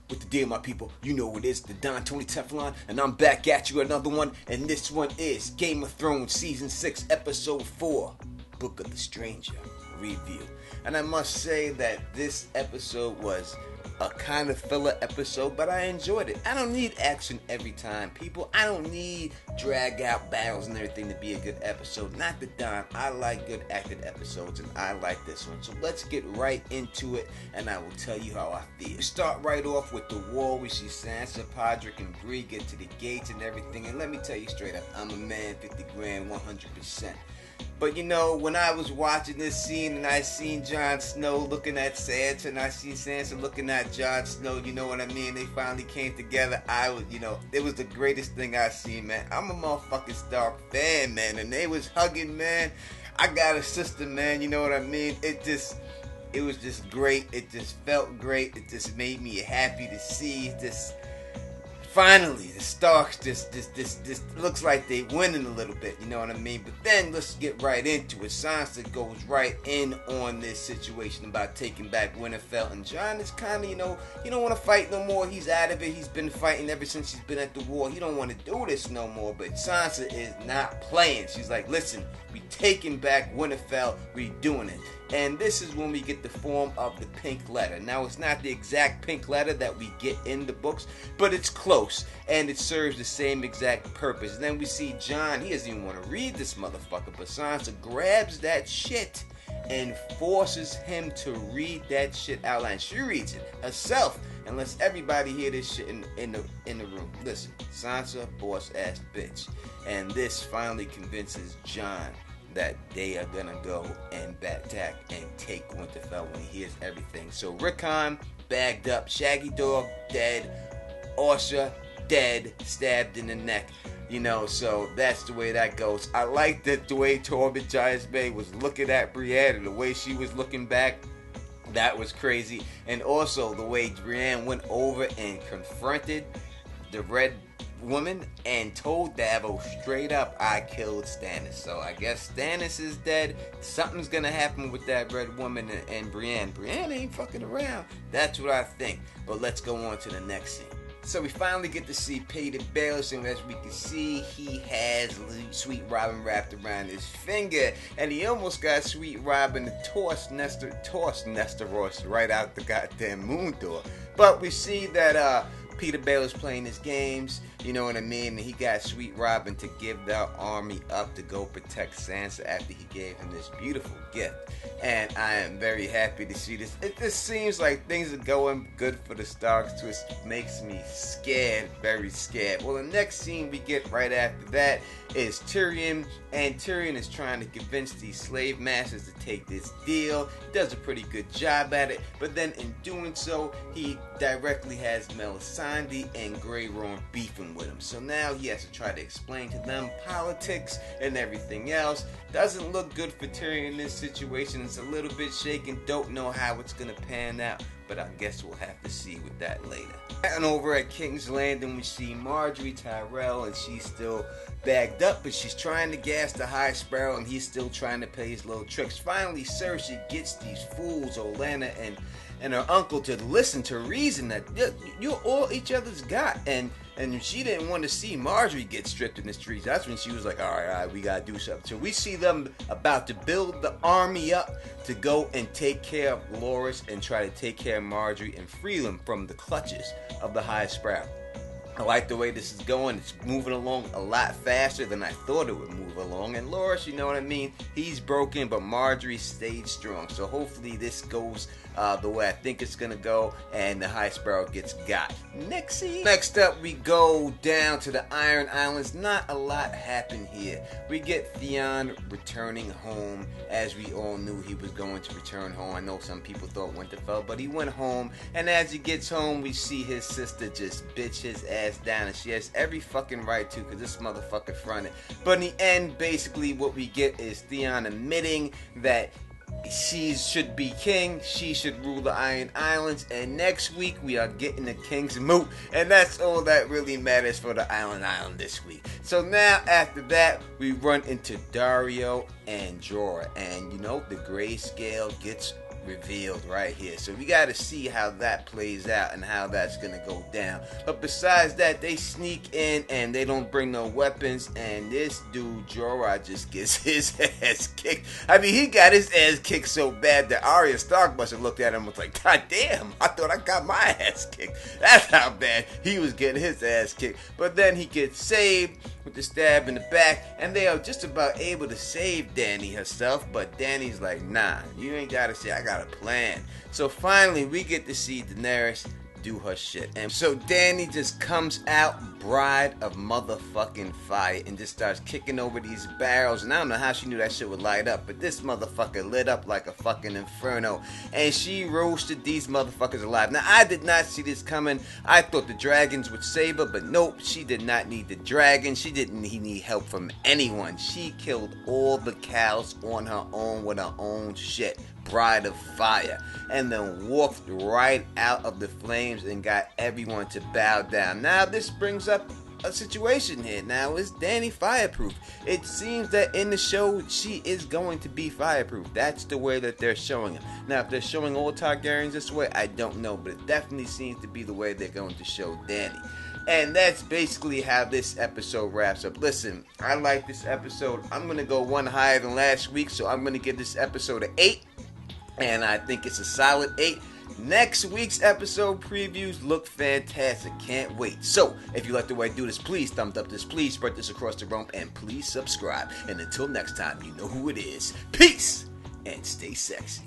With the deal, my people, you know what it is, the Don Tony Teflon, and I'm back at you another one, and this one is Game of Thrones Season 6, Episode 4, Book of the Stranger Review. And I must say that this episode was a kind of filler episode, but I enjoyed it. I don't need action every time, people. I don't need drag out battles and everything to be a good episode. Not the Don. I like good acted episodes, and I like this one. So let's get right into it, and I will tell you how I feel. Start right off with the war. We see Sansa, Podrick, and Bree get to the gates and everything. And let me tell you straight up, I'm a man, 50 grand, 100%. But you know, when I was watching this scene and I seen Jon Snow looking at Sansa and I seen Sansa looking at Jon Snow, you know what I mean? They finally came together. It was the greatest thing I seen, man. I'm a motherfucking Stark fan, man. And they was hugging, man. I got a sister, man. You know what I mean? It was just great. It just felt great. It just made me happy to see this. Finally, the Starks just looks like they winning a little bit, you know what I mean? But then let's get right into it. Sansa goes right in on this situation about taking back Winterfell, and Jon is kind of, he don't want to fight no more. He's out of it. He's been fighting ever since he's been at the war. He don't want to do this no more. But Sansa is not playing. She's like, listen, we taking back Winterfell. We doing it. And this is when we get the form of the pink letter. Now, it's not the exact pink letter that we get in the books, but it's close, and it serves the same exact purpose. And then we see Jon, he doesn't even want to read this motherfucker, but Sansa grabs that shit and forces him to read that shit out loud. She reads it herself and lets everybody hear this shit in the room. Listen, Sansa, boss-ass bitch. And this finally convinces Jon that they are gonna go and attack and take Winterfell when he hears everything. So Rickon bagged up, Shaggy Dog dead, Orsha dead, stabbed in the neck. So that's the way that goes. I like that the way Tormund Giantsbane was looking at Brienne and the way she was looking back. That was crazy. And also the way Brienne went over and confronted the Red Woman and told Davos straight up, I killed Stannis. So I guess Stannis is dead. Something's gonna happen with that Red Woman and Brienne. Brienne ain't fucking around. That's what I think. But let's go on to the next scene. So we finally get to see Peter Baelish, and as we can see, he has Sweet Robin wrapped around his finger, and he almost got Sweet Robin to toss Nesteros right out the goddamn moon door. But we see that Peter Baelish playing his games, you know what I mean? And he got Sweet Robin to give the army up to go protect Sansa after he gave him this beautiful gift. And I am very happy to see this. It just seems like things are going good for the Starks, too. It makes me scared, very scared. Well, the next scene we get right after that is Tyrion, and Tyrion is trying to convince these slave masters to take this deal. He does a pretty good job at it, but then in doing so, he directly has Melisandre and Grey Worm beefing with him. So now he has to try to explain to them politics and everything else. Doesn't look good for Tyrion in this situation. It's a little bit shaken. Don't know how it's going to pan out, but I guess we'll have to see with that later. And over at King's Landing, we see Margaery Tyrell, and she's still bagged up, but she's trying to gas the High Sparrow, and he's still trying to play his little tricks. Finally, Cersei gets these fools, Olenna and her uncle, to listen to reason that you're all each other's got, and she didn't want to see Marjorie get stripped in the streets. That's when she was like, all right, we gotta do something. So we see them about to build the army up to go and take care of Loras and try to take care of Marjorie and free them from the clutches of the High Sparrow. I like the way this is going. It's moving along a lot faster than I thought it would move along. And Loras, you know what I mean? He's broken, but Marjorie stayed strong. So hopefully this goes the way I think it's going to go, and the High Sparrow gets got. Next up, we go down to the Iron Islands. Not a lot happened here. We get Theon returning home, as we all knew he was going to return home. I know some people thought Winterfell, but he went home. And as he gets home, we see his sister just bitch his ass down, and she has every fucking right to, because this motherfucker fronted. But in the end, basically what we get is Theon admitting that she should be king, she should rule the Iron Islands, and next week we are getting the King's Moot, and that's all that really matters for the Island this week. So now after that, we run into Daario and Jorah, and you know, the grayscale gets revealed right here. So we got to see how that plays out and how that's going to go down. But besides that, they sneak in and they don't bring no weapons. And this dude, Jorah, just gets his ass kicked. I mean, he got his ass kicked so bad that Arya Stark must have looked at him and was like, God damn, I thought I got my ass kicked. That's how bad he was getting his ass kicked. But then he gets saved with the stab in the back, and they are just about able to save Dany herself, but Dany's like, nah, you ain't gotta say, I got a plan. So finally, we get to see Daenerys do her shit. And so Dany just comes out bride of motherfucking fire and just starts kicking over these barrels. And I don't know how she knew that shit would light up, but this motherfucker lit up like a fucking inferno. And she roasted these motherfuckers alive. Now, I did not see this coming. I thought the dragons would save her, but nope, she did not need the dragon. She didn't need help from anyone. She killed all the cows on her own with her own shit. Bride of fire, and then walked right out of the flames and got everyone to bow down. Now this brings up a situation here. Now, is Dany fireproof? It seems that in the show she is going to be fireproof. That's the way that they're showing him. Now, if they're showing all Targaryens this way, I don't know, but it definitely seems to be the way they're going to show Dany. And that's basically how this episode wraps up. Listen, I like this episode. I'm going to go one higher than last week, so I'm going to give this episode an 8. And I think it's a solid 8. Next week's episode previews look fantastic. Can't wait. So, if you like the way I do this, please thumbs up this, please spread this across the room, and please subscribe. And until next time, you know who it is. Peace, and stay sexy.